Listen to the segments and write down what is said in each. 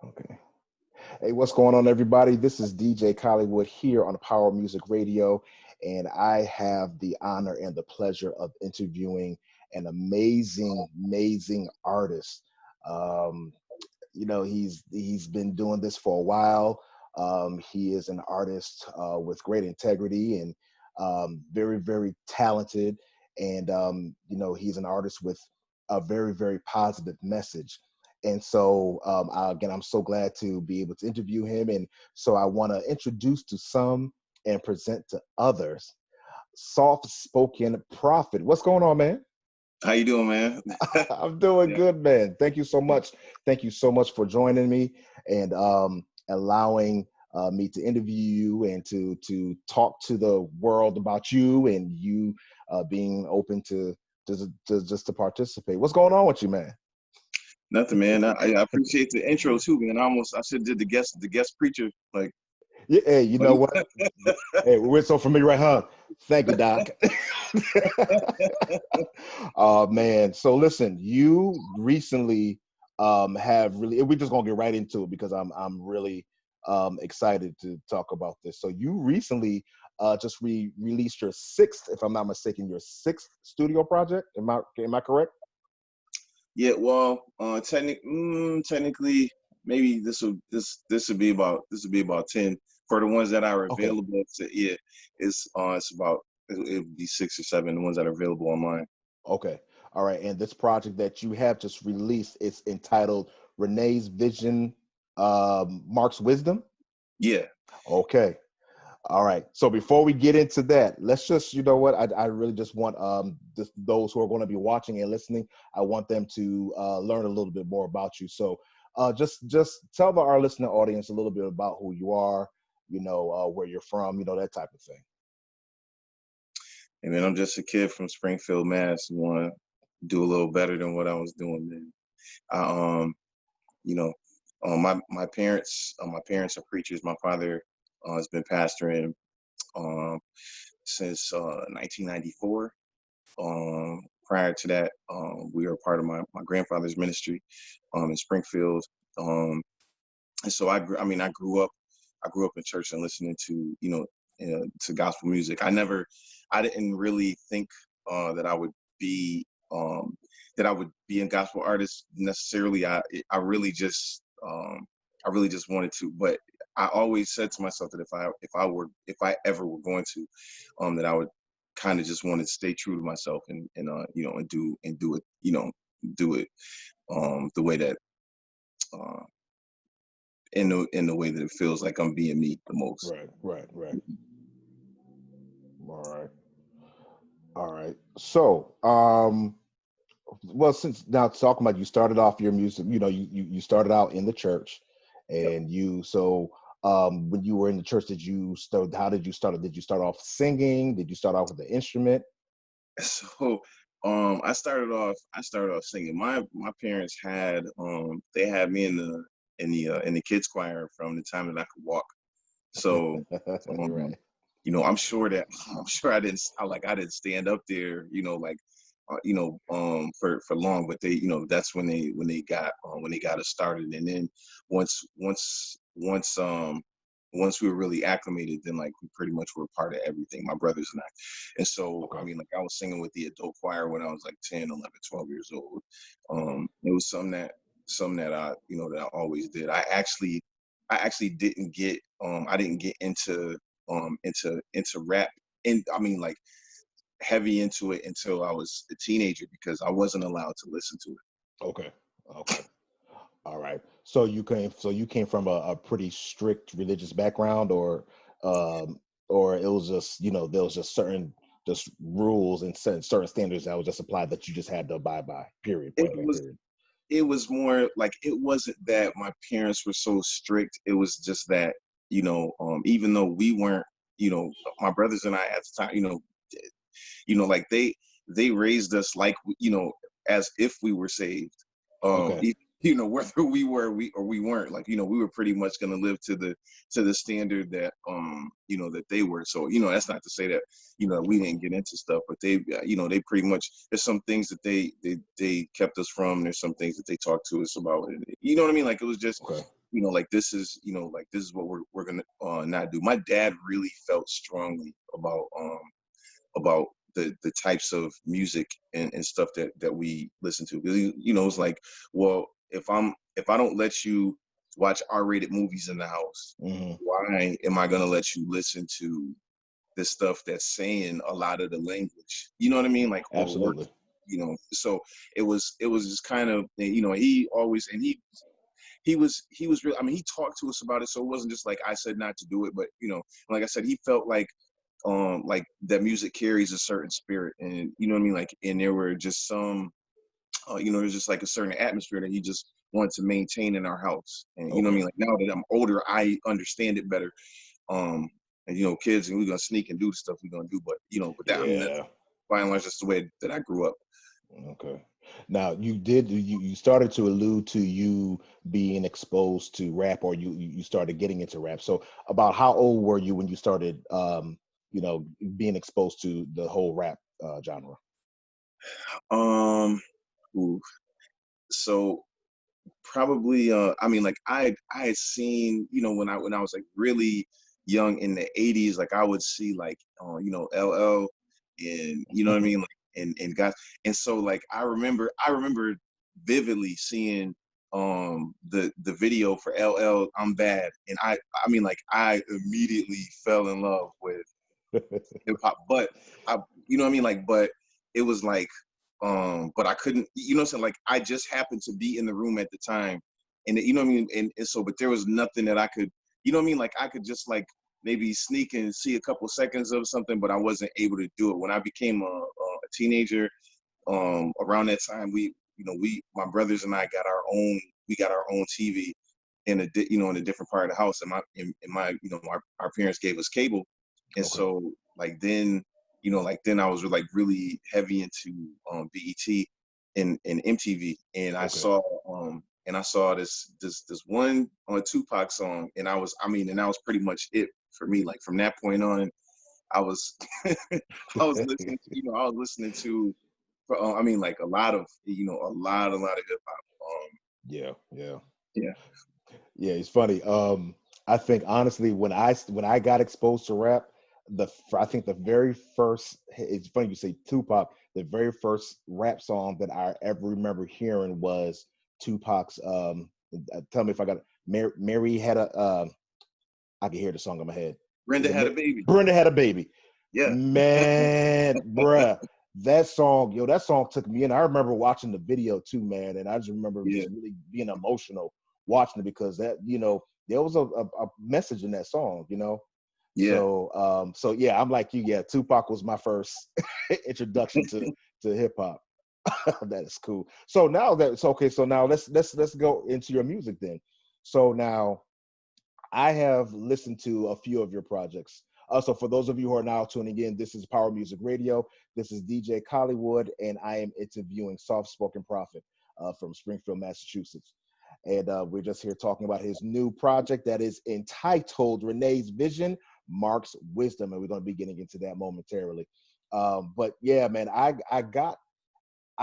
Okay. Hey, what's going on, everybody? This is DJ Collywood here on Power Music Radio, and I have the honor and the pleasure of interviewing an amazing artist. Um, he's been doing this for a while. He is an artist with great integrity and very talented, and he's an artist with a very positive message. And so, again, I'm so glad to be able to interview him. And so I want to introduce to some and present to others, Soft Spoken Prophet. What's going on, man? How you doing, man? I'm doing good, man. Thank you so much. Thank you so much for joining me and allowing me to interview you and to talk to the world about you and you being open to just to participate. What's going on with you, man? Nothing, man. I appreciate the intro too, man. I should have did the guest preacher like. Yeah, hey, you know what? Hey, we're so familiar, right, huh? Thank you, Doc. Oh man. So listen, you recently have really, we're just gonna get right into it because I'm really excited to talk about this. So you recently just released your sixth, if I'm not mistaken, your sixth studio project. Am I correct? Yeah, well, technically, maybe this would be about 10 for the ones that are Okay. available. Yeah, it's about it would be 6 or 7 the ones that are available online. Okay. All right. And this project that you have just released, it's entitled Renee's Vision Marks Wisdom. Yeah. Okay. All right. So before we get into that, let's just, you know what, I really just want those who are going to be watching and listening, I want them to learn a little bit more about you. So just tell our listening audience a little bit about who you are, where you're from, that type of thing. I mean, I'm just a kid from Springfield, Mass. Who want to do a little better than what I was doing then. I you know, my parents are preachers. My father has been pastoring since 1994. Prior to that, we were part of my grandfather's ministry in Springfield. And so I grew up in church and listening to to gospel music. I didn't really think that I would be that I would be a gospel artist necessarily. I really just wanted to, but I always said to myself that if I ever were going to, that I would kind of just want to stay true to myself and do it the way that uh, in the way that it feels like I'm being me the most. Right. All right. All right. So, well, since now talking about you started off your music, you started out in the church, Yep. and when you were in the church, how did you start? Did you start off singing? Did you start off with an instrument? So I started off singing. My parents had they had me in the kids choir from the time that I could walk. So um, Right. I'm sure I didn't stand up there, for long, but that's when they got us started. And then once once once once we were really acclimated, then like we pretty much were part of everything, my brothers and I. And so I Okay. mean, like I was singing with the adult choir when I was like 10, 11, 12 years old. It was something that I always did. I actually didn't get into rap, and I mean like heavy into it until I was a teenager because I wasn't allowed to listen to it. Okay. Okay. All right. So you came from a pretty strict religious background, um, or it was just there was just certain just rules and certain standards that was just applied that you just had to abide by. Period. It Point blank. was Period. it was more like it wasn't that my parents were so strict. It was just that even though we weren't, my brothers and I at the time, like they raised us like as if we were saved. Okay. Whether we weren't, like we were pretty much going to live to the standard that that they were. So that's not to say that we didn't get into stuff, but they pretty much, there's some things that they kept us from. There's some things that they talked to us about. You know what I mean? Like it was just Okay. like this is, like this is what we're gonna not do. My dad really felt strongly about the types of music and stuff that we listen to. Because it's like, well, if I don't let you watch R-rated movies in the house, Hmm. why am I gonna let you listen to this stuff that's saying a lot of the language? You know what I mean? Like, or work. Absolutely. So it was just kind of, he always, and he was real. I mean, he talked to us about it, so it wasn't just like I said not to do it, but like I said, he felt like that music carries a certain spirit, and you know what I mean, like, and there were just some there's just like a certain atmosphere that he just wanted to maintain in our house. And you know what I Okay. mean, like, now that I'm older, I understand it better. And kids, and we're gonna sneak and do the stuff we're gonna do, but that, I mean, that's Yeah. by and large just the way that I grew up. Okay. Now you started to allude to you being exposed to rap, or you started getting into rap. So about how old were you when you started being exposed to the whole rap genre? um ooh, so probably, I mean, like, I had seen, when I was like really young in the 80s, like I would see like LL, and you know what I mean, like, and guys. And so like I remember vividly seeing the video for LL I'm Bad, and I mean, like, I immediately fell in love with hip hop. But I, you know what I mean, like, but it was like, but I couldn't, what I'm saying, like, I just happened to be in the room at the time, and you know what I mean, and so, but there was nothing that I could, what I mean, like, I could just like maybe sneak and see a couple seconds of something, but I wasn't able to do it when I became a teenager. Around that time, my brothers and I got our own TV in a different part of the house, and my our parents gave us cable. And Okay. so like then I was like really heavy into BET and MTV, and I Okay. saw this one on Tupac song, and that was pretty much it for me. Like, from that point on, I was I was listening to, I mean, like, a lot of, a lot of hip hop. Yeah. Yeah. Yeah. Yeah, it's funny. I think honestly, when I got exposed to rap, I think the very first, it's funny you say Tupac. The very first rap song that I ever remember hearing was Tupac's. Tell me if I got it. Mary had a. I can hear the song in my head. Is Brenda it had a baby. Brenda had a baby? Yeah. Man, bruh, that song, that song took me in. I remember watching the video too, man, and I just remember Yeah. just really being emotional watching it because there was a message in that song. Yeah. So yeah, I'm like you. Yeah, Tupac was my first introduction to hip hop. That is cool. So now that's okay. So now let's go into your music then. So now I have listened to a few of your projects. So for those of you who are now tuning in, this is Power Music Radio. This is DJ Collywood, and I am interviewing Soft Spoken Prophet from Springfield, Massachusetts. And we're just here talking about his new project that is entitled Renee's Vision Marks Wisdom, and we're going to be getting into that momentarily. But yeah, man, I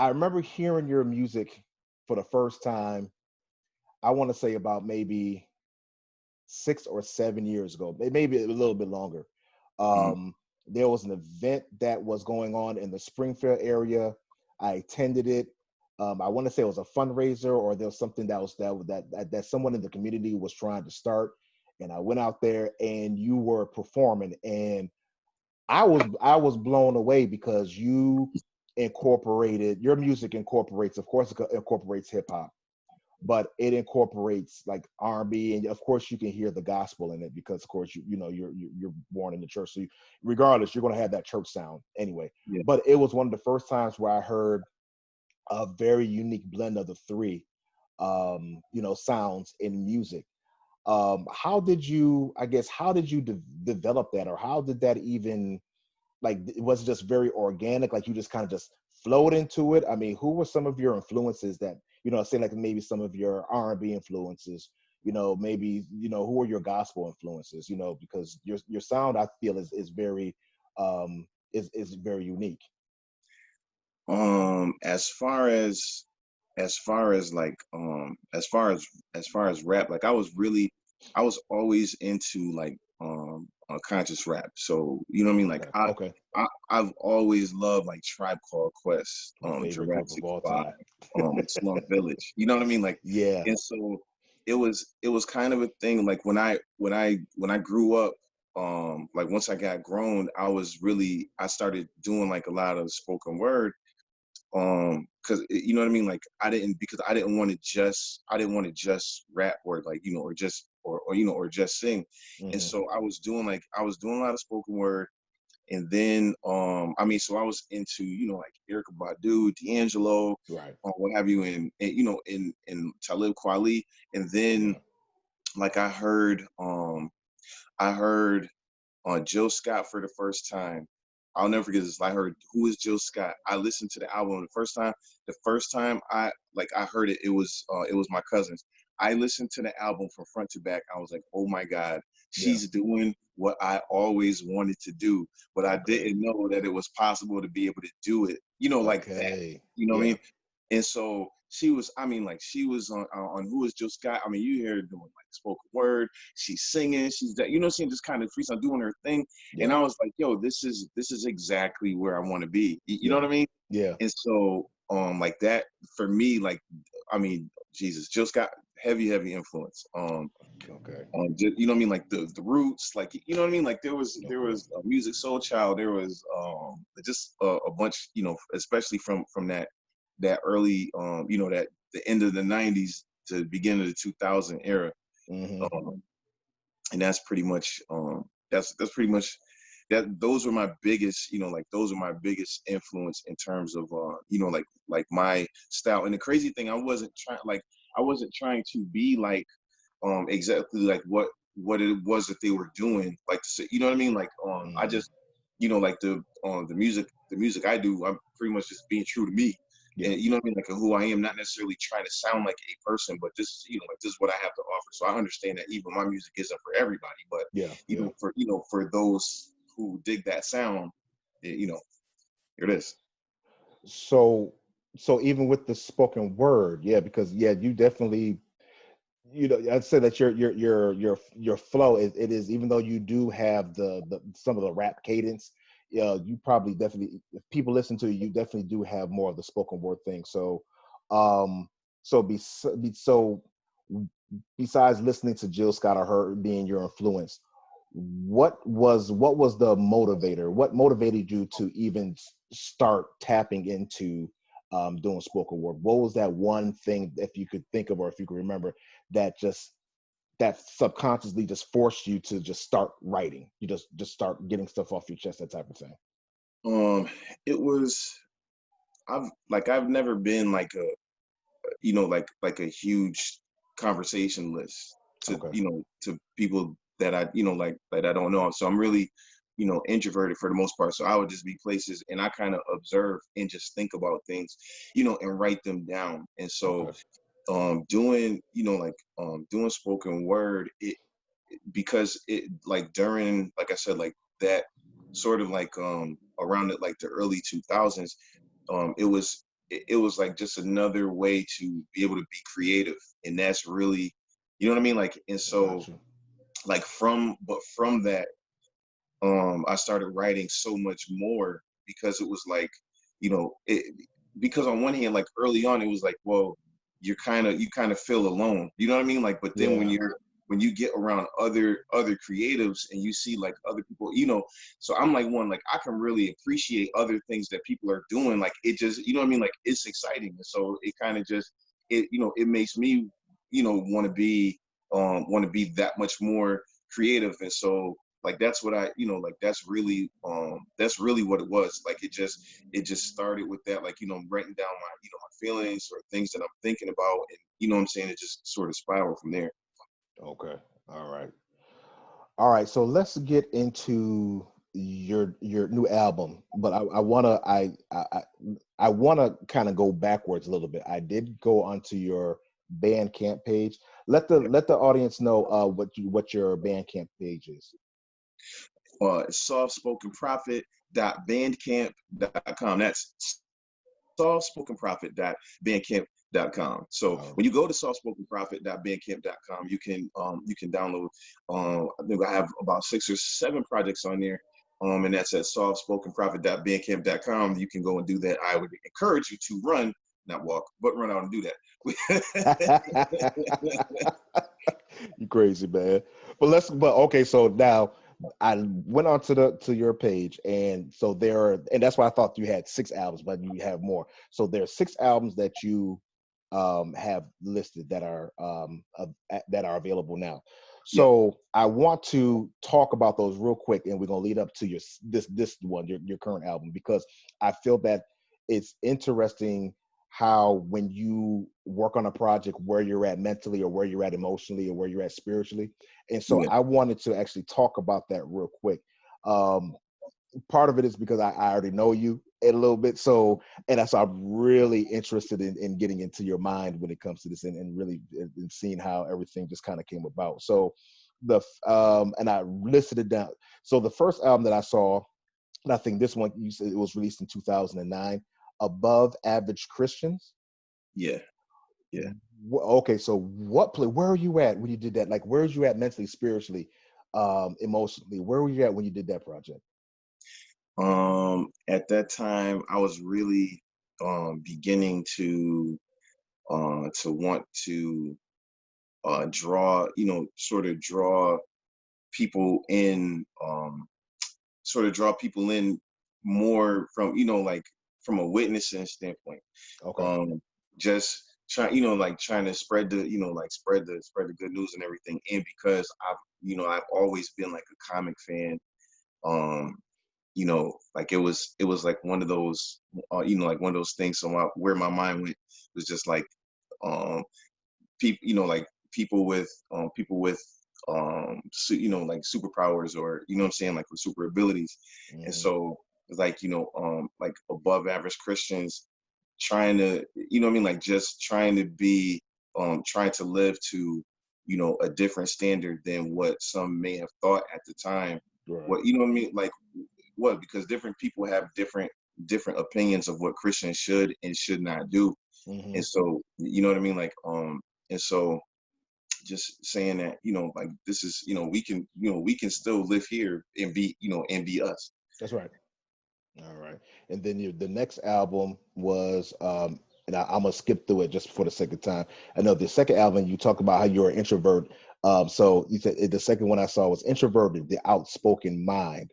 remember hearing your music for the first time. I want to say about maybe 6 or 7 years ago, maybe a little bit longer. Mhm. Um, there was an event that was going on in the Springfield area. I attended it. I want to say it was a fundraiser, or there was something that someone in the community was trying to start. And I went out there, and you were performing, and I was blown away because your music incorporates, of course, it incorporates hip hop, but it incorporates like R&B, and of course you can hear the gospel in it because of course you're born in the church, so regardless you're going to have that church sound anyway. Yeah. But it was one of the first times where I heard a very unique blend of the three sounds in music. How did you develop that, or how did that even, like, it was just very organic, like you just kind of just flowed into it? I mean, who were some of your influences that, say, like maybe some of your R&B influences, maybe, who are your gospel influences, because your sound, I feel, is very is very unique. As far as as far as like as far as rap, like I was always into like conscious rap. So you know what I mean? Like Okay. Okay. I've always loved like Tribe Called Quest, My favorite group Jurassic of all 5, time. Slum Village. You know what I mean? Like, Yeah. and so it was kind of a thing. Like when I grew up, like once I got grown, I started doing like a lot of spoken word, because you know what I mean, like I didn't want to just rap or like or just or or just sing. And Hmm. so I was doing a lot of spoken word. And then I mean, so I was into like Erica Badu, D'Angelo, Right. what have you, and in Talib Kweli. And then Yeah. like I heard on Jill Scott for the first time. I'll never forget this. I heard "Who is Jill Scott." I listened to the album the first time. The first time I heard it, it was my cousin's. I listened to the album from front to back. I was like, "Oh my God, Yeah. she's doing what I always wanted to do," but I Okay. didn't know that it was possible to be able to do it. Like that. Okay. You know what I Yeah. mean? And so she was. I mean, like she was on "Who is Jill Scott." I mean, you hear her doing like spoken word. She's singing. She's that. You know, she's just kind of freestyle doing her thing. And Yeah. I was like, yo, this is exactly where I want to be. You know Yeah. what I mean? Yeah. And so like that for me, like I mean, Jesus, just got heavy influence. Okay. You know what I mean? Like the roots, like you know what I mean? Like there Okay. was Music Soul Child, there was just a bunch, especially from that early that the end of the '90s to the beginning of the 2000 era. Hmm. Um, and that's pretty much that's pretty much that those were my biggest like those are my biggest influence in terms of like my style. And the crazy thing, I wasn't trying to be like exactly like what it was that they were doing, like to say, you know what I mean, like I Hmm. just like the music I do, I'm pretty much just being true to me. Yeah. And you know what I mean, like who I am, not necessarily trying to sound like a person, but this is like this is what I have to offer. So I understand that even my music isn't for everybody, but Yeah. Yeah. for those who dig that sound, here it is. So, so even with the spoken word, yeah, because yeah, you definitely, I'd say that your flow is, it is, even though you do have the some of the rap cadence, yeah, you probably definitely, if people listen to you, you definitely do have more of the spoken word thing. So, um, so besides listening to Jill Scott or her being your influence, what was the motivator? What motivated you to even start tapping into doing spoken word? What was that one thing, if you could think of or if you could remember, that just that subconsciously just forced you to just start writing? You just start getting stuff off your chest, that type of thing. Um, it was I've never been like a like a huge conversation list to Okay. to people that I like that I don't know. So I'm really introverted for the most part. So I would just be places and I kind of observe and just think about things, and write them down. And so Okay. doing doing spoken word, because it like during, like I said, like that sort of like around it, like the early 2000s, it was like just another way to be able to be creative. And that's really, you know what I mean, like. And so Got you. like from that, I started writing so much more, because it was like, it, because on one hand, like early on, it was like, well, you kind of feel alone, you know what I mean? Like, but then Yeah. when you get around other creatives and you see like other people, so I'm like, one, like I can really appreciate other things that people are doing. Like it just, you know what I mean? Like it's exciting. And so it kind of just, it makes me, want to be that much more creative. And so like that's what I, like that's really what it was. Like it just started with that, like, writing down my, my feelings or things that I'm thinking about. And what I'm saying, it just sort of spiraled from there. Okay. All right. All right, so let's get into your new album, but I wanna kind of go backwards a little bit. I did go onto your Bandcamp page. Let the audience know what your Bandcamp page is. Softspokenprophet.bandcamp.com. That's softspokenprophet.bandcamp.com. So Oh, when you go to softspokenprophet.bandcamp.com, you can download. I think I have about 6 or 7 projects on there. And that's at softspokenprophet.bandcamp.com. You can go and do that. I would encourage you to run, not walk, but run out and do that. you crazy, man. But okay, so now I went on to your page, and so and that's why I thought you had 6 albums, but you have more. So there are 6 albums that you have listed that are available now. Yep. So I want to talk about those real quick, and we're gonna lead up to this one, your current album, because I feel that it's interesting how when you work on a project, where you're at mentally, or where you're at emotionally, or where you're at spiritually. And so Yeah. I wanted to actually talk about that real quick. Um, Part of it is because I already know you a little bit, so I'm really interested in getting into your mind when it comes to this, and really in seeing how everything just kind of came about. So and I listed it down. So the first album that I saw, and I think this one, you said it was released in 2009, Above Average Christians. Yeah. Yeah. Okay, so where are you at when you did that? Like, where are you at mentally, spiritually, emotionally? Where were you at when you did that project? At that time, I was really beginning to want to draw, sort of draw people in, more from, like from a witnessing standpoint. Okay. Um, just trying to spread the, like spread the good news and everything. And because I've always been like a comic fan. Um, like it was like one of those, like one of those things. So where my mind went was just like, people, like people with like superpowers, or what I'm saying, like with super abilities. And Hmm. so like, like above average Christians trying to, what I mean, like just trying to be, trying to live to, a different standard than what some may have thought at the time. Right. What, what I mean, like what, because different people have different opinions of what Christians should and should not do. Hmm. And so, you know what I mean? Like, and so just saying that, like this is, we can still live here and be, and be us. That's right. All right. And then the next album was, and I'm gonna skip through it just for the sake of time. I know the second album you talk about how you're an introvert. So you said the second one I saw was Introverted, the Outspoken Mind.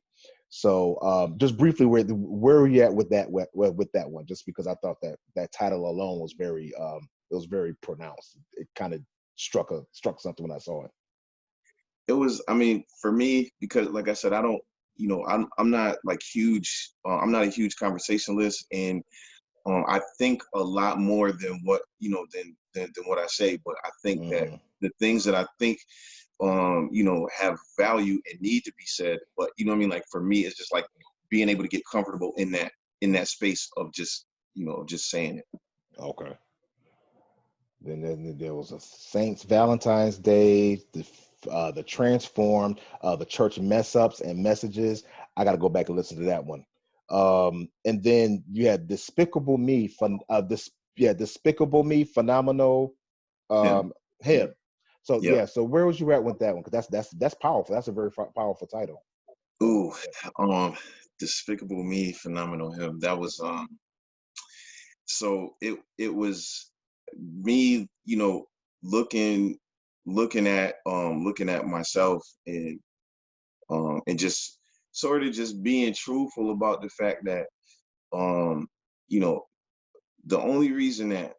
So just briefly, where are you at with with that one? Just because I thought that title alone was it was very pronounced. It kind of struck something when I saw it. It was, I mean, for me, because like I said, I don't, I'm not like huge, I'm not a huge conversationalist. And I think a lot more than what, than what I say. But I think that Hmm. the things that I think, have value and need to be said. But you know what I mean? Like for me, it's just like being able to get comfortable in that space of just, just saying it. Okay. Then there was a Saints Valentine's Day, the Transformed, the Church Mess Ups and Messages. I got to go back and listen to that one. And then you had Despicable Me, Despicable Me, Phenomenal, Him. Yeah. Him. So Yep. yeah, so where was you at with that one? Because that's powerful. That's a very powerful title. So Ooh, um, Despicable Me, Phenomenal Him. That was, so it was me, looking looking at myself, and just sort of just being truthful about the fact that, um, you know, the only reason that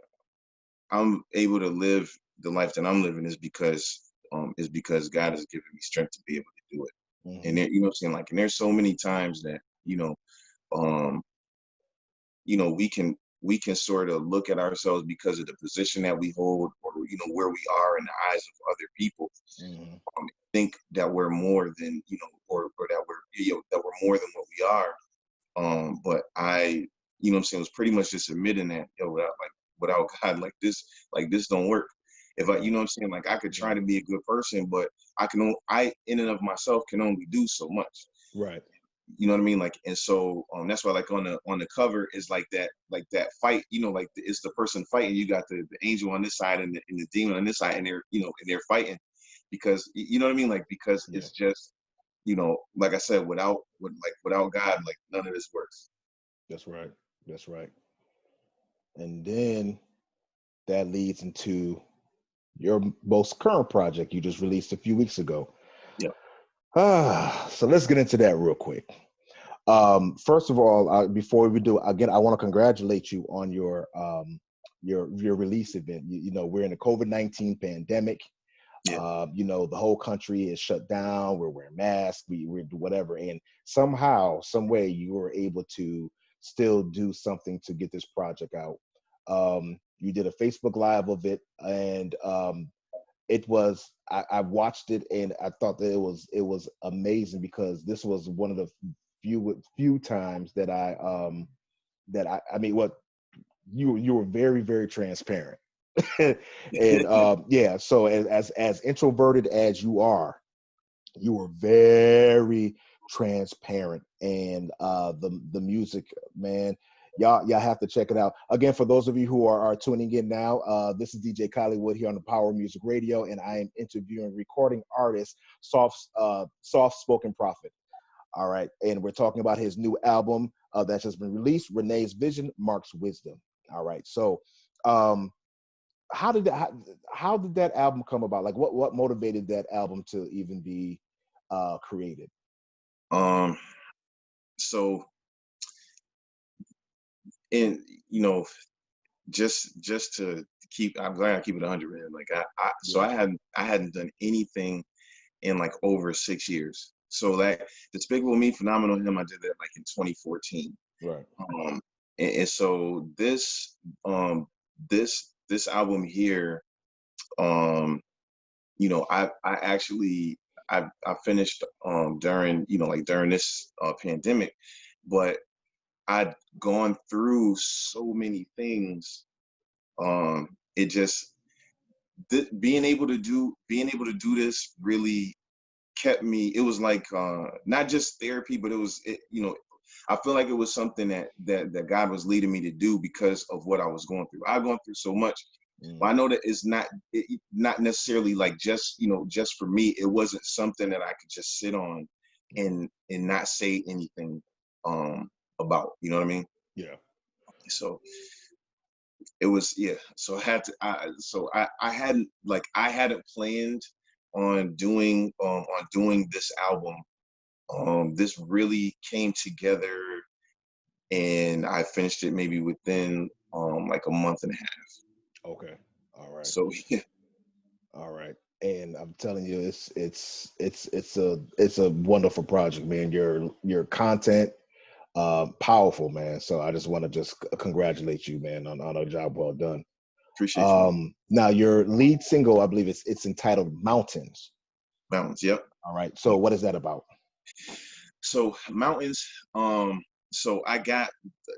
I'm able to live the life that I'm living is because God has given me strength to be able to do it. And hmm there, what I'm saying, like, and there's so many times that, um, we can sort of look at ourselves because of the position that we hold, or where we are in the eyes of other people, hmm think that we're more than, or that that we're more than what we are. But I, what I'm saying, was pretty much just admitting that, without God, like this don't work. If I, right, what I'm saying, like I could try right, to be a good person, but I in and of myself can only do so much. right. You know what I mean? Like, and so that's why like on the cover is like that fight, you know, like it's the person fighting. You got the angel on this side and the demon on this side, and they're, you know, and they're fighting because, you know what I mean? Like, because Yeah, it's just, you know, like I said, without God, like none of this works. that's right. That's right. And then that leads into your most current project you just released a few weeks ago. Yeah. So let's get into that real quick. First of all, before we do, again, I want to congratulate you on your release event. You know, we're in a COVID-19 pandemic. Yeah. You know, the whole country is shut down. We're wearing masks. We're whatever, and somehow, some way, you were able to still do something to get this project out. You did a Facebook Live of it, and it was I watched it and I thought that it was amazing because this was one of the few times that I mean what you were very very transparent. And yeah, so as introverted as you were very transparent, and the music, man, y'all have to check it out. Again, for those of you who are tuning in now, this is DJ Collywood here on the Power Music Radio, and I am interviewing recording artist Soft Spoken Prophet. All right, and we're talking about his new album that has been released, Renee's Vision Marks Wisdom. All right, so um how did that album come about? Like what motivated that album to even be created? Um. So, and you know, just to keep, I'm glad I keep it 100, man. Like so Yeah. I hadn't done anything in like over 6 years. So like Despicable Me, Phenomenal Him, I did that like in 2014. Right. Um, and so this album here, um, you know, I actually I finished during, you know, like during this pandemic, but I'd gone through so many things. It just being able to do this really kept me. It was like not just therapy, but you know, I feel like it was something that God was leading me to do because of what I was going through. I've gone through so much, but I Mm, know that it's not necessarily like just, you know, just for me. It wasn't something that I could just sit on mm. and not say anything about, you know what I mean? Yeah. So it was, yeah. So I had to I hadn't, like, I hadn't planned on doing this album. This really came together, and I finished it maybe within like a month and a half. Okay. All right. So yeah. All right. And I'm telling you, it's a wonderful project, man. Your content, powerful, man. So I just want to just congratulate you, man, on a job well done. Appreciate you, man. Now your lead single, I believe it's entitled Mountains. Mountains, yep. All right. So what is that about? So Mountains, so I got,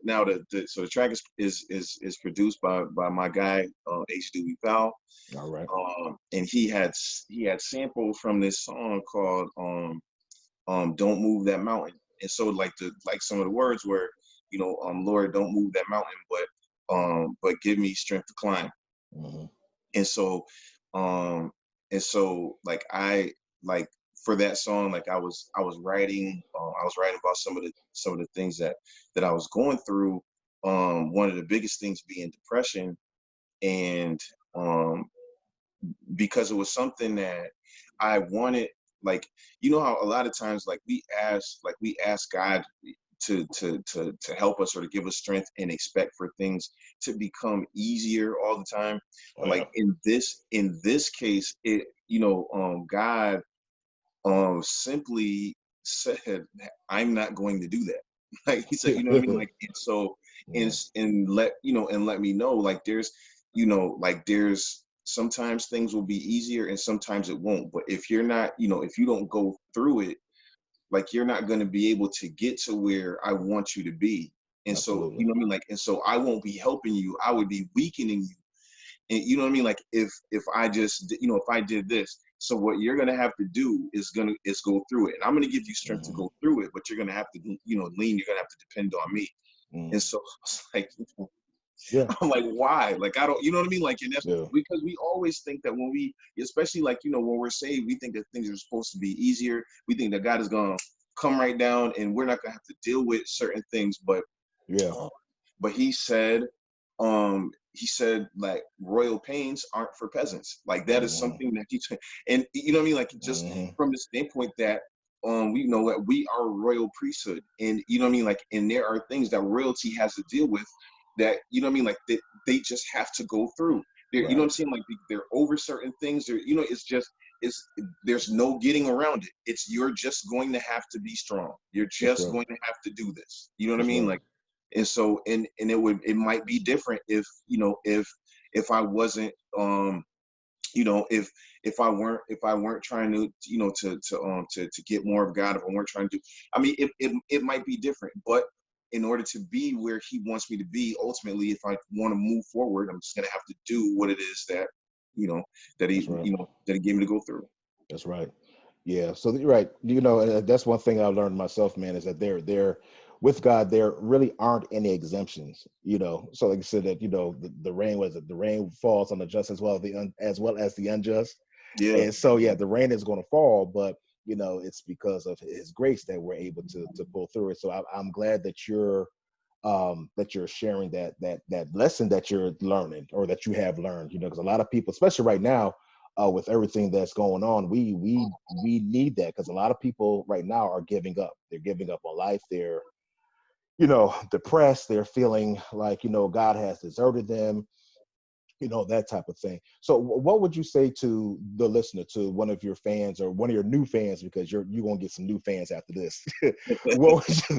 now so the track is produced by my guy H. Dewey Powell. All right. And he had samples from this song called "Don't Move That Mountain." And so like some of the words were, you know, Lord, don't move that mountain, but give me strength to climb. Hmm. And so um like like for that song, like I was writing about some of the things that I was going through. One of the biggest things being depression, and um because it was something that I wanted. Like, you know how a lot of times, like, we ask God to help us or to give us strength and expect for things to become easier all the time. Oh But like yeah. in this case, God simply said, I'm not going to do that. Like, he said, you know what I mean? Like, and so, and, Yeah, and let me know, like, there's sometimes things will be easier and sometimes it won't. But if you're not, if you don't go through it, like, you're not going to be able to get to where I want you to be. And so, you absolutely. know what I mean? Like, and so I won't be helping you. I would be weakening you. And you know what I mean? Like, if I just, if I did this. So what you're gonna have to do is go through it. And I'm gonna give you strength to go through it, but you're gonna have to, lean. You're gonna have to depend on me. And so I was like, Yeah. I'm like, why? Like, I don't, you know what I mean? Like, and that's Yeah. because we always think that when we, especially like, when we're saved, we think that things are supposed to be easier. We think that God is going to come right down and we're not going to have to deal with certain things. Yeah. But he said like royal pains aren't for peasants. Like that is something that and you know what I mean? Like just from the standpoint that we know that we are a royal priesthood, and you know what I mean? Like, and there are things that royalty has to deal with that, you know what I mean? Like they just have to go through. You know what I'm saying? Like they're over certain things. There's no getting around it. You're just going to have to be strong. You're just going to have to do this. You know what I mean? Like, and so, and it might be different if I wasn't, if I weren't trying to, to get more of God, if I weren't trying to, I mean, it might be different, but in order to be where he wants me to be, ultimately, if I want to move forward, I'm just going to have to do what it is that, that he gave me to go through. That's right. Yeah. So you're right. And that's one thing I learned myself, man, is that there with God, there really aren't any exemptions, So like I said that, the rain the rain falls on the just as well as well as the unjust. Yeah. And so, yeah, the rain is going to fall, but it's because of his grace that we're able to pull through it. So I'm glad that you're sharing that lesson that you're learning or that you have learned, because a lot of people, especially right now, with everything that's going on, we need that, because a lot of people right now are giving up. They're giving up on life. They're depressed. They're feeling like God has deserted them, that type of thing. So what would you say to the listener, to one of your fans or one of your new fans, because you're going to get some new fans after this?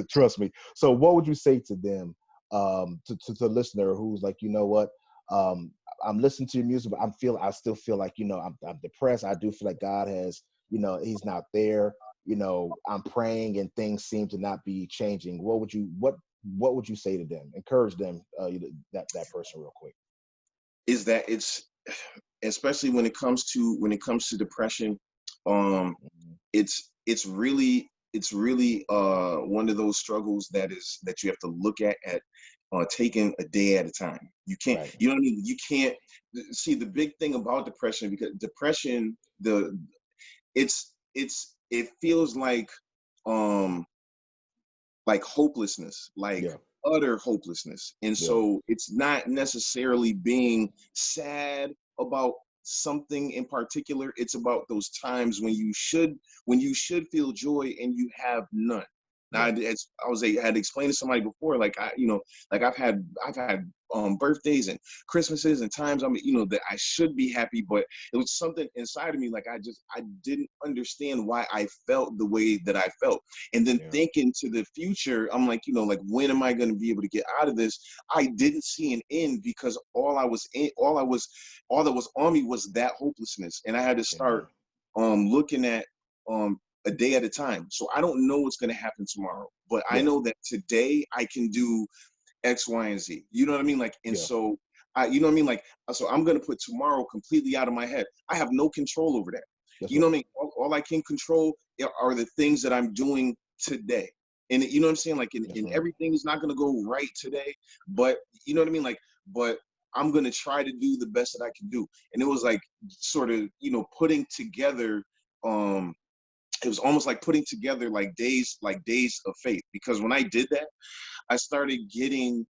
Trust me. So what would you say to them, to the listener who's like, what, I'm listening to your music, but I still feel like, I'm depressed. I do feel like God has, he's not there. I'm praying and things seem to not be changing. What would you say to them? Encourage them, that person real quick. Is that it's, especially when it comes to depression, it's really one of those struggles that you have to look at taking a day at a time. You can't, right. You know what I mean? You can't see the big thing about depression, because depression, it feels like hopelessness, like utter hopelessness. And so it's not necessarily being sad about something in particular. It's about those times when you should feel joy and you have none. Now, I had explained to somebody before, like I've had birthdays and Christmases and times that I should be happy, but it was something inside of me, like I didn't understand why I felt the way that I felt. And then thinking to the future, I'm like, like, when am I going to be able to get out of this? I didn't see an end, because all that was on me was that hopelessness, and I had to start looking at a day at a time. So I don't know what's going to happen tomorrow, but I know that today I can do X, Y, and Z. You know what I mean? Like, and so you know what I mean? Like, so I'm going to put tomorrow completely out of my head. I have no control over that. You know what I mean? All I can control are the things that I'm doing today. And you know what I'm saying? Like, and everything is not going to go right today, but you know what I mean? Like, but I'm going to try to do the best that I can do. And it was like sort of, putting together, it was almost like putting together like days of faith, because when I did that, I started getting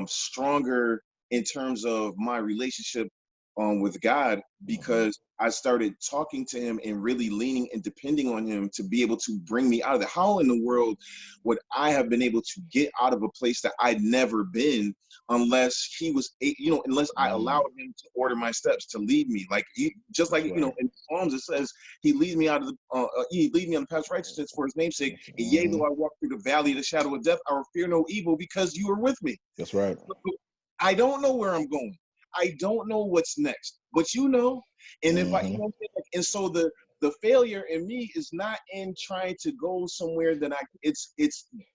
stronger in terms of my relationship with God, because I started talking to him and really leaning and depending on him to be able to bring me out of that. How in the world would I have been able to get out of a place that I'd never been unless unless I allowed him to order my steps, to lead me, like just like in Psalms it says he leads me out of he lead me on the path of righteousness for his name's sake. And yea, though I walk through the valley of the shadow of death, I will fear no evil, because you are with me. That's right. I don't know where I'm going. I don't know what's next, but and if and so the failure in me is not in trying to go somewhere that it's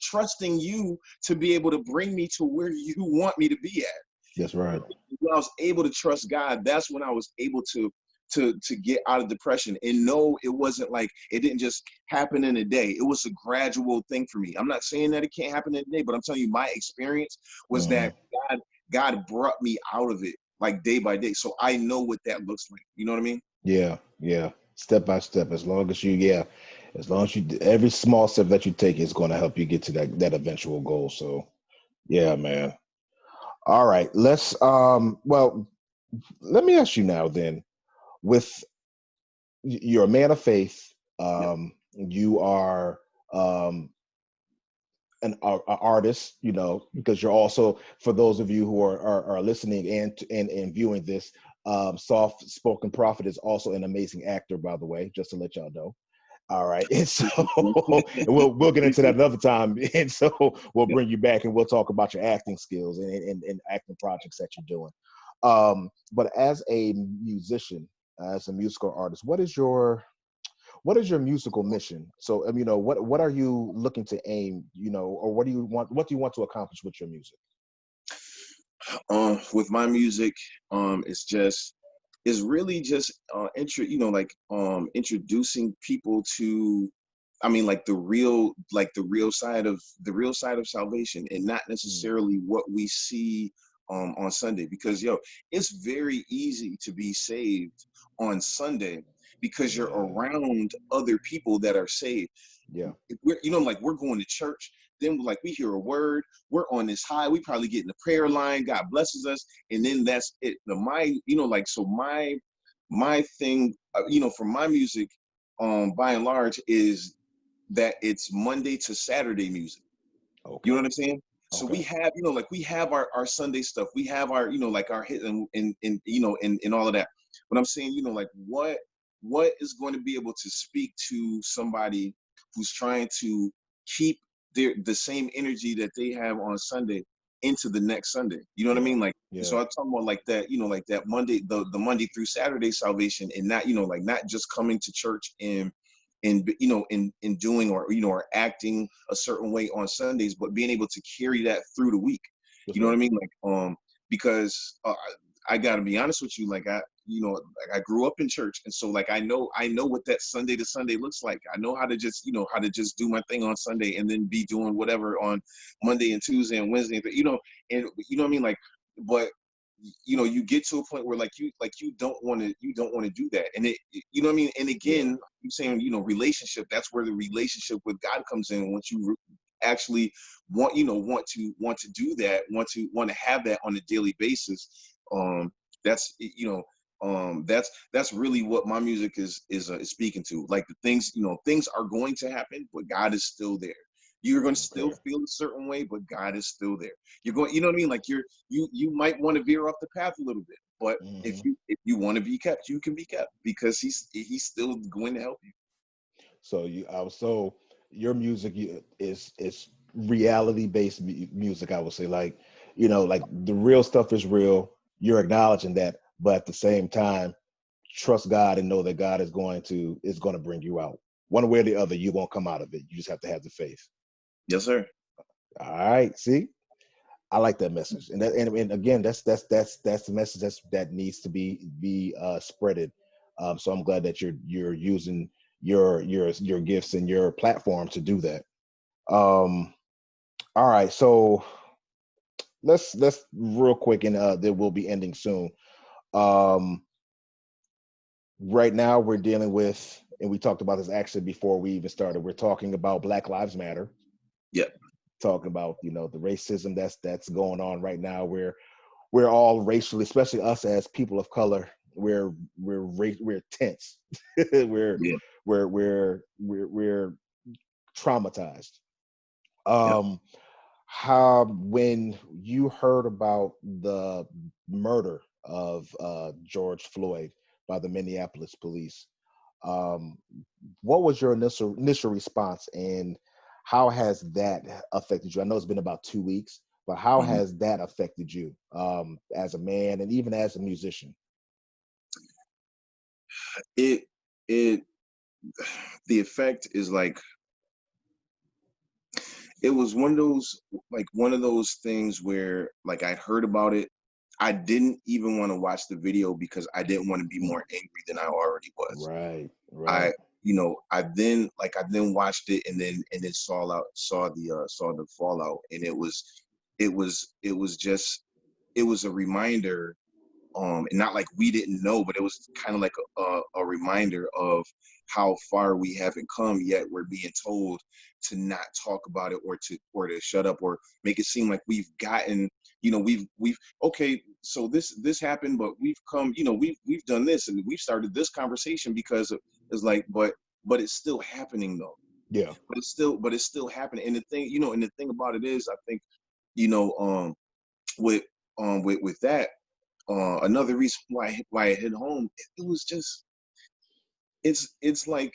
trusting you to be able to bring me to where you want me to be at. That's right. When I was able to trust God, that's when I was able to to get out of depression. And no, it wasn't like, it didn't just happen in a day. It was a gradual thing for me. I'm not saying that it can't happen in a day, but I'm telling you, my experience was Hmm. that God brought me out of it like day by day. So I know what that looks like. You know what I mean? Yeah, yeah. Step by step. As long as you, yeah, as long as you, every small step that you take is going to help you get to that eventual goal. So, yeah, man. All right. Well, let me ask you now then. With you're a man of faith. Yep. You are um a artist, because you're also, for those of you who are listening and viewing this, Soft Spoken Prophet is also an amazing actor, by the way, just to let y'all know. All right. And so and we'll get into that another time. And so we'll Yep. bring you back and we'll talk about your acting skills and acting projects that you're doing. But as a musician, as a musical artist, what is your musical mission? So, what are you looking to aim, or what do you want to accomplish with your music? With my music, it's really just introducing people to, I mean, like the real side of salvation, and not Mm, necessarily what we see on Sunday. Because it's very easy to be saved on Sunday because you're yeah, around other people that are saved. yeah, If we're, like, we're going to church, then like we hear a word, we're on this high, we probably get in the prayer line, God blesses us, and then that's it. My thing, for my music, by and large, is that it's Monday to Saturday music. You know okay, what I'm saying? So we okay, have, like, we have our Sunday stuff. We have our, like, our hit and all of that. But I'm saying, like, what is going to be able to speak to somebody who's trying to keep the same energy that they have on Sunday into the next Sunday. You know what I yeah, mean? Like, yeah, so I'm talking about like that, like that Monday, the Monday through Saturday salvation, and not, like, not just coming to church and doing, or acting a certain way on Sundays, but being able to carry that through the week. that's You know what I right. mean? Like, because I got to be honest with you, like, like, I grew up in church, and so, like, I know what that Sunday to Sunday looks like. I know how to just do my thing on Sunday and then be doing whatever on Monday and Tuesday and Wednesday, and you know what I mean, like, but you get to a point where, like, you don't want to do that, and you know what I mean. And Yeah, again, I'm saying, relationship. That's where the relationship with God comes in. Once you actually want to do that, want to have that on a daily basis. That's that's really what my music is speaking to. Like, the things, things are going to happen, but God is still there. You're going to still okay. feel a certain way, but God is still there. You're going, you know what I mean? Like, you might want to veer off the path a little bit, but if Hmm. you want to be kept, you can be kept, because he's still going to help you. So your music is reality based music. I would say, like, like the real stuff is real. You're acknowledging that, but at the same time, trust God and know that God is going to bring you out one way or the other. You won't come out of it. You just have to have the faith. Yes, sir. All right. See, I like that message, and again, that's the message that needs to be spreaded. So I'm glad that you're using your gifts and your platform to do that. Um, all right, so let's real quick, and that will be ending soon. Um, right now, we're dealing with, and we talked about this actually before we even started. We're talking about Black Lives Matter, Yep. talking about the racism that's going on right now. We're all racially, especially us as people of color, we're tense. we're Yeah. we're traumatized. Yep. Um, how when you heard about the murder of George Floyd by the Minneapolis police, um, what was your initial response, and how has that affected you? I know it's been about 2 weeks, but how Mhm. has that affected you, as a man and even as a musician? It it the effect is like, it was one of those things where, like, I'd heard about it. I didn't even want to watch the video because I didn't want to be more angry than I already was. Right. I, Right. I then watched it and then saw the fallout, and it was just, it was a reminder, and not like we didn't know, but it was kind of like a reminder of how far we haven't come, yet we're being told to not talk about it, or to shut up, or make it seem like we've gotten, we've okay, so this happened, but we've come, we've done this, and we've started this conversation because it's like, but it's still happening though. Yeah. But it's still happening. And the thing, and the thing about it is, I think, you know, with with that, another reason why it hit home, it was just, it's like,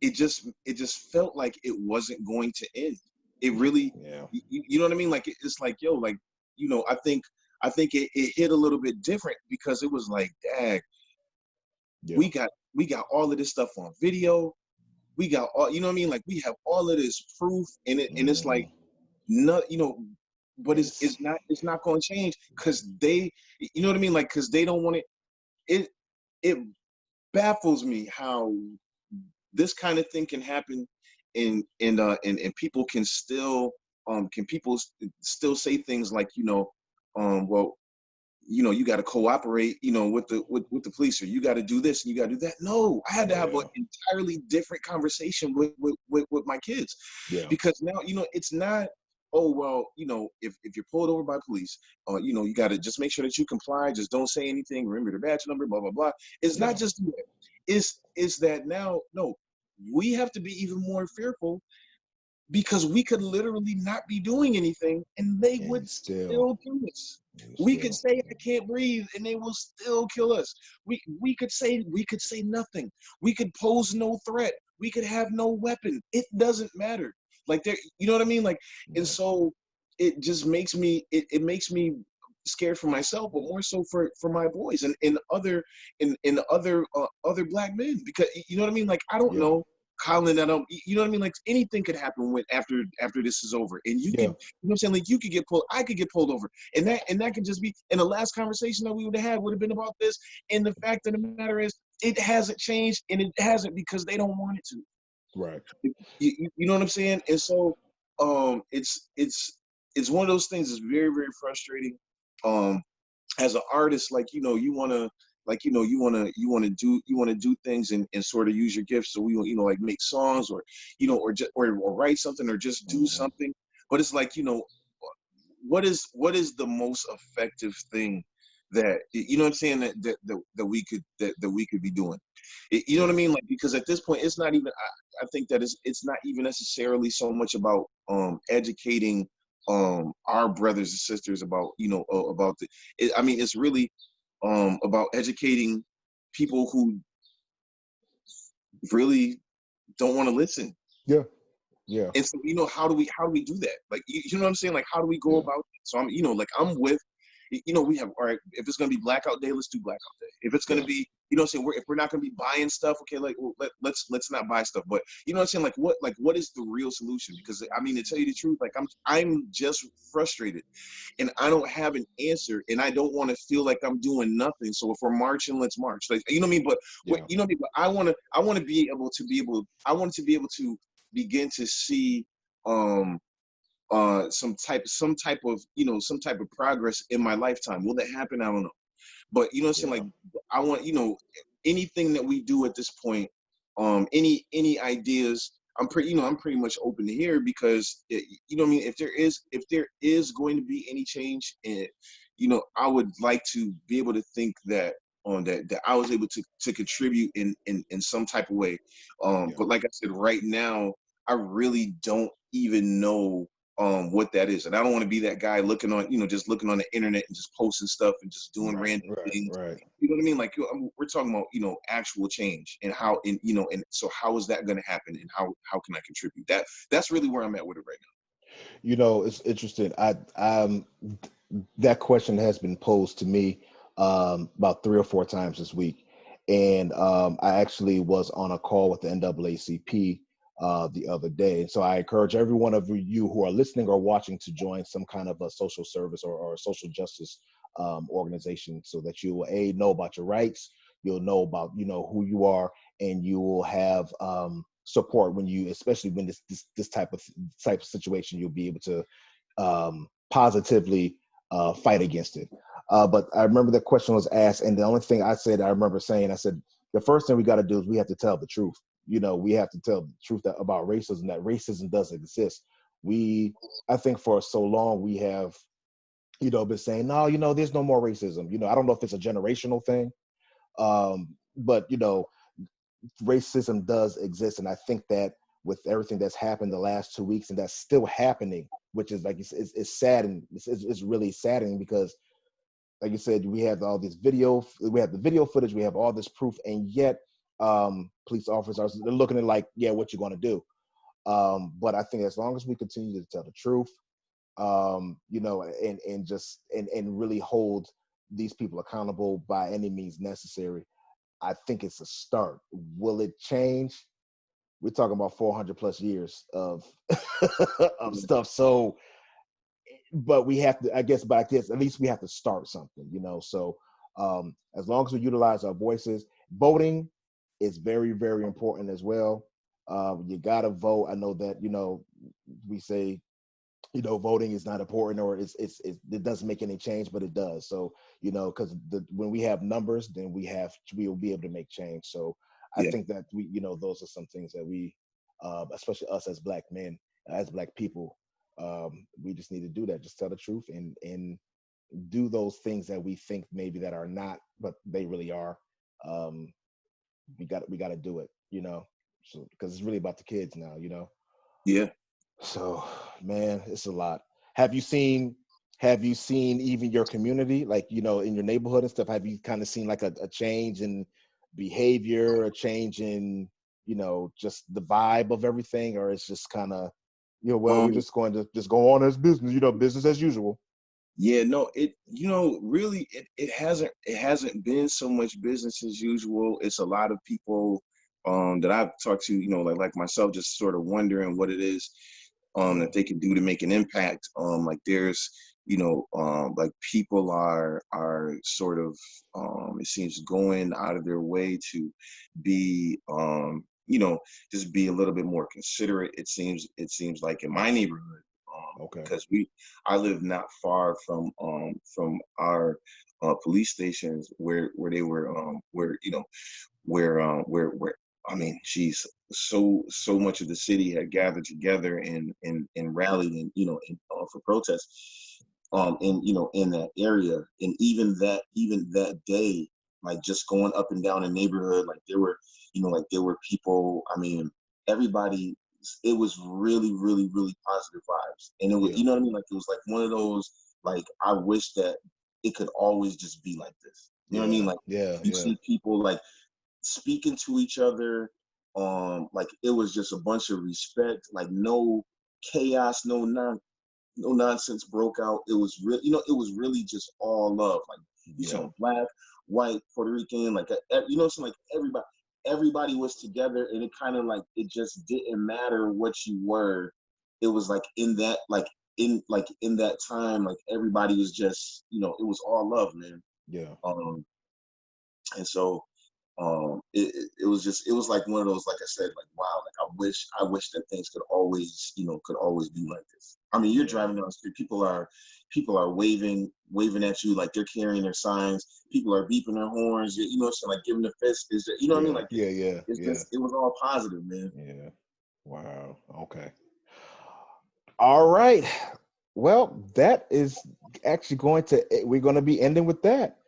it just felt like it wasn't going to end. It really, Yeah. you know what I mean? Like, it's like, yo, like, I think it hit a little bit different, because it was like, dang, Yeah. we got all of this stuff on video. We got all, you know what I mean? Like, we have all of this proof, and it's like, Hmm. no, but And it's not going to change, because they, you know what I mean? Like, because they don't want it. It baffles me how this kind of thing can happen, and people can still, still say things like, well, you got to cooperate, with the police, or you got to do this and you got to do that. No, I had to have an yeah. entirely different conversation with my kids, Yeah. because now, it's not, oh, well, if you're pulled over by police, you got to just make sure that you comply, just don't say anything, remember the badge number, blah blah blah. It's not Yeah. just that. Is that now, no, we have to be even more fearful, because we could literally not be doing anything and they would And still, still kill us. and We could still, say, I can't breathe, and they will still kill us. We could say nothing. We could pose no threat. We could have no weapon. It doesn't matter. Like, there, you know what I mean? Like, and yeah. so it just makes me, it makes me scared for myself, but more so for my boys, and other black men, because, you know what I mean? Like, I don't Yeah. know, Colin, that you know what I mean? Like, anything could happen after this is over, and you could, Yeah. what I'm saying? Like, you could get pulled, I could get pulled over, and that could just be. And the last conversation that we would have had would have been about this. And the fact of the matter is, it hasn't changed, and it hasn't because they don't want it to. Right. You know what I'm saying? And so, it's one of those things that's very, very frustrating. Um, as an artist, like, you want to, like, you want to do things, and sort of use your gifts, so we, like, make songs, or, or just, or write something, or just do Hmm. something. But it's like, what is the most effective thing that, what I'm saying, that we could be doing. You know what I Yeah. mean? Like, because at this point, it's not even, I think that it's not even necessarily so much about educating our brothers and sisters about, about I mean, it's really about educating people who really don't want to listen. Yeah. Yeah. And so, how do we do that? Like, you know what I'm saying? Like, how do we go Yeah. about it? So I'm, like, I'm with, we have, all right, if it's gonna be blackout day, let's do blackout day. If it's gonna Yeah. be, what I'm saying, if we're not gonna be buying stuff, okay, like, well, let's not buy stuff. But, you know what I'm saying? Like, what is the real solution? Because, I mean, to tell you the truth, like, I'm just frustrated, and I don't have an answer, and I don't want to feel like I'm doing nothing. So if we're marching, let's march. Like, you know what I mean? But what, Yeah. you know what I mean? But I want to I want to be able to begin to see um some type of progress in my lifetime. Will that happen? I don't know. But, you know what I'm saying? Yeah. Like, I want, anything that we do at this point, any ideas, I'm pretty much open to hear, because you know what I mean, if there is going to be any change, and, I would like to be able to think that, that I was able to contribute in some type of way. Yeah. But like I said, right now, I really don't even know what that is. And I don't want to be that guy looking on, just looking on the internet and just posting stuff and just doing Right. random Right. things. Right. You know what I mean? Like, we're talking about, actual change, and how, and so how is that going to happen, and how can I contribute? That's really where I'm at with it right It's interesting. That question has been posed to me about 3 or 4 times this week, and I actually was on a call with the NAACP the other day. And so I encourage every one of you who are listening or watching to join some kind of a social service or social justice organization, so that you will know about your rights, you'll know about who you are, and you will have support when you, especially when this type of situation, you'll be able to positively fight against it. But I remember the question was asked, and the only thing I remember saying, I said, the first thing we got to do is we have to tell the truth. We have to tell the truth about racism, that racism does exist. I think for so long we have, been saying, no, there's no more racism. I don't know if it's a generational thing, but racism does exist. And I think that with everything that's happened the last 2 weeks, and that's still happening, which is like, it's sad, and it's really saddening, because like you said, we have all this video, we have the video footage, we have all this proof, and yet police officers, they're looking at like, yeah, what you going to do? But I think as long as we continue to tell the truth, and really hold these people accountable by any means necessary, I think it's a start. Will it change? We're talking about 400 plus years of of stuff. So, but we have to, I guess, at least we have to start something. So as long as we utilize our voices, voting is very, very important as well. You gotta vote. I know that we say voting is not important, or it doesn't make any change, but it does. So because when we have numbers, then we will be able to make change. So I Yeah. think that those are some things that we, especially us as Black men, as Black people, we just need to do that. Just tell the truth, and do those things that we think maybe that are not, but they really are. We got to do it. So because it's really about the kids now. Yeah. So, man, it's a lot. Have you seen even your community, like, in your neighborhood and stuff? Have you kind of seen like a change in behavior, a change in, just the vibe of everything, or it's just kind of, well, we're Um, just going to just go on as business, business as usual. Yeah, no, really it hasn't been so much business as usual. It's a lot of people that I've talked to, like myself, just sort of wondering what it is Yeah, that they can do to make an impact. Like there's, like people are sort of it seems going out of their way to be just be a little bit more considerate. It seems like in my neighborhood, okay, because I live not far from our police stations where they were where I mean, geez, so much of the city had gathered together and rallied for protests in that area. And even that day, like just going up and down the neighborhood, like there were people. I mean, everybody. It was really, really, really positive vibes, and it was, yeah, what I mean, like it was like one of those, like, I wish that it could always just be like this. You know what I mean? yeah, Like yeah, you yeah, see people like speaking to each other, like it was just a bunch of respect, like no chaos, no nonsense broke out. It was real, it was really just all love. Like you yeah, saw black, white, Puerto Rican, like so like everybody was together, and it kind of like it just didn't matter what you were. It was like in that time, like everybody was just, it was all love, man. yeah. Um, and so it was just, it was like one of those, like I said, like wow, like I wish that things could always be like this. I mean, you're Yeah. driving down the street, people are waving at you, like they're carrying their signs, people are beeping their horns, so like giving the fist, what I mean, Yeah, like yeah, yeah, it's yeah, just, it was all positive, man. yeah. Wow. Okay. All right. Well, that is actually we're going to be ending with that.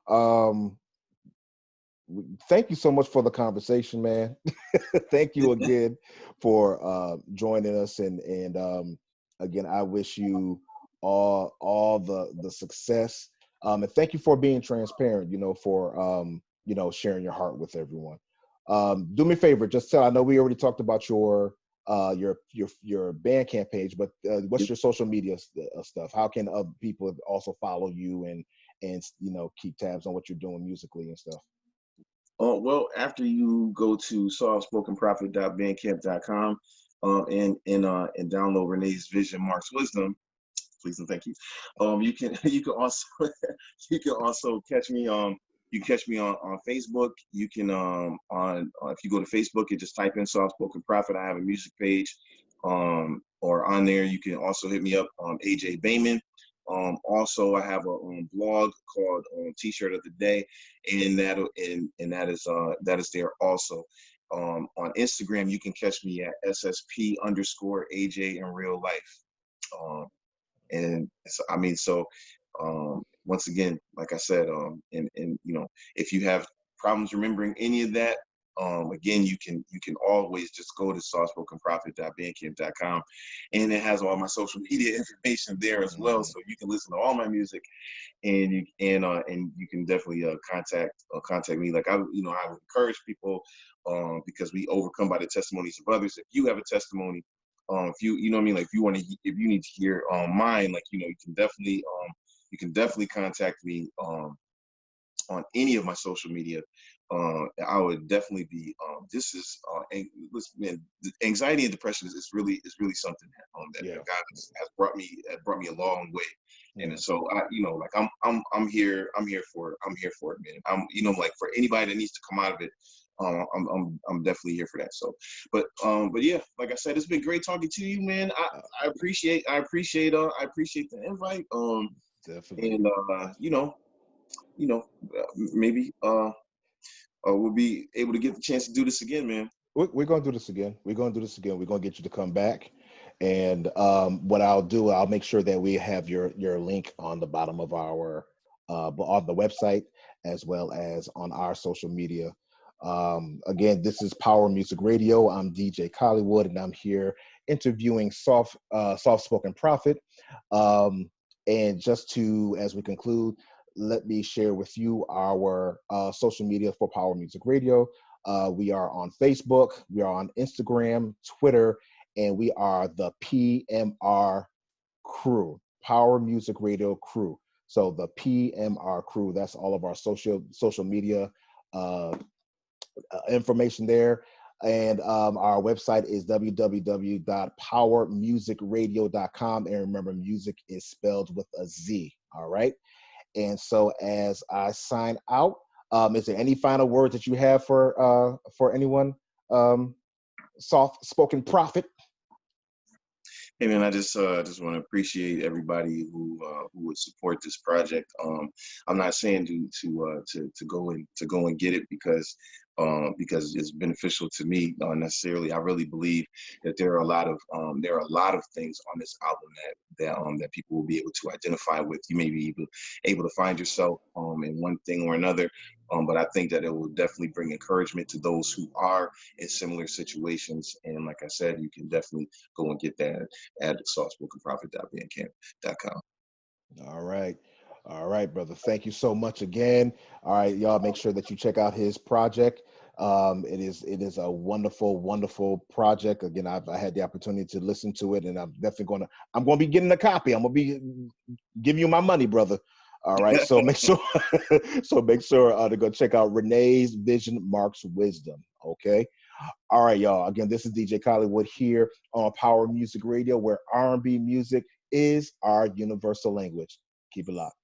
Um, Thank you so much for the conversation, man. Thank you again for joining us, and again, I wish you all the success. And thank you for being transparent. For sharing your heart with everyone. Do me a favor, just tell. I know we already talked about your Bandcamp page, but what's your social media stuff? How can other people also follow you and keep tabs on what you're doing musically and stuff? Well, after you go to softspokenprophet.bandcamp.com, and download Renee's Vision, Mark's Wisdom, Please and thank you. You can you can also you can also catch me you can catch me on Facebook. You can on if you go to Facebook and just type in Soft Spoken Prophet, I have a music page. Or on there you can also hit me up AJ Bayman. Also I have a blog called T-shirt of the Day, and that is there also. On Instagram you can catch me at SSP_AJ in real life. Um, and so, I mean, so once again, like I said, and you know, if you have problems remembering any of that, again, you can always just go to softspokenprophet.bandcamp.com, and it has all my social media information there as well, Mhm. so you can listen to all my music, and you can definitely contact me. Like I would encourage people, because we overcome by the testimonies of others. If you have a testimony, if you know what I mean, like if you need to hear mine, like you can definitely contact me on any of my social media. I would definitely be. This is listen, man, anxiety and depression is really something that Yeah. God has brought me a long way. Yeah. And so like I'm here for it, man. Like for anybody that needs to come out of it, I'm definitely here for that. So, but yeah, like I said, it's been great talking to you, man. Uh, I appreciate the invite. Definitely. And you know, maybe we'll be able to get the chance to do this again, man. We're going to do this again. We're going to do this again. We're going to get you to come back. And what I'll do, I'll make sure that we have your link on the bottom of our on the website, as well as on our social media. Again, this is Power Music Radio. I'm DJ Collywood, and I'm here interviewing soft spoken prophet. And just to, as we conclude, let me share with you our social media for Power Music Radio. We are on Facebook, we are on Instagram, Twitter, and we are the PMR crew, Power Music Radio crew. So the PMR crew, that's all of our social media uh, information there. And our website is www.powermusicradio.com. And remember, music is spelled with a Z. All right. And so as I sign out, is there any final words that you have for anyone? Soft spoken prophet. Hey man, I just want to appreciate everybody who would support this project. I'm not saying to go and get it because it's beneficial to me necessarily. I really believe that there are a lot of things on this album that people will be able to identify with. You may be able to find yourself in one thing or another. But I think that it will definitely bring encouragement to those who are in similar situations. And like I said, you can definitely go and get that at softspokenprophet.bandcamp.com. All right. All right, brother. Thank you so much again. All right, y'all make sure that you check out his project. It is a wonderful, wonderful project. Again, I had the opportunity to listen to it, and I'm gonna be getting a copy. I'm gonna be giving you my money, brother. All right. So make sure to go check out Renee's Vision Marks Wisdom. Okay. All right, y'all. Again, this is DJ Collywood here on Power Music Radio, where R&B music is our universal language. Keep it locked.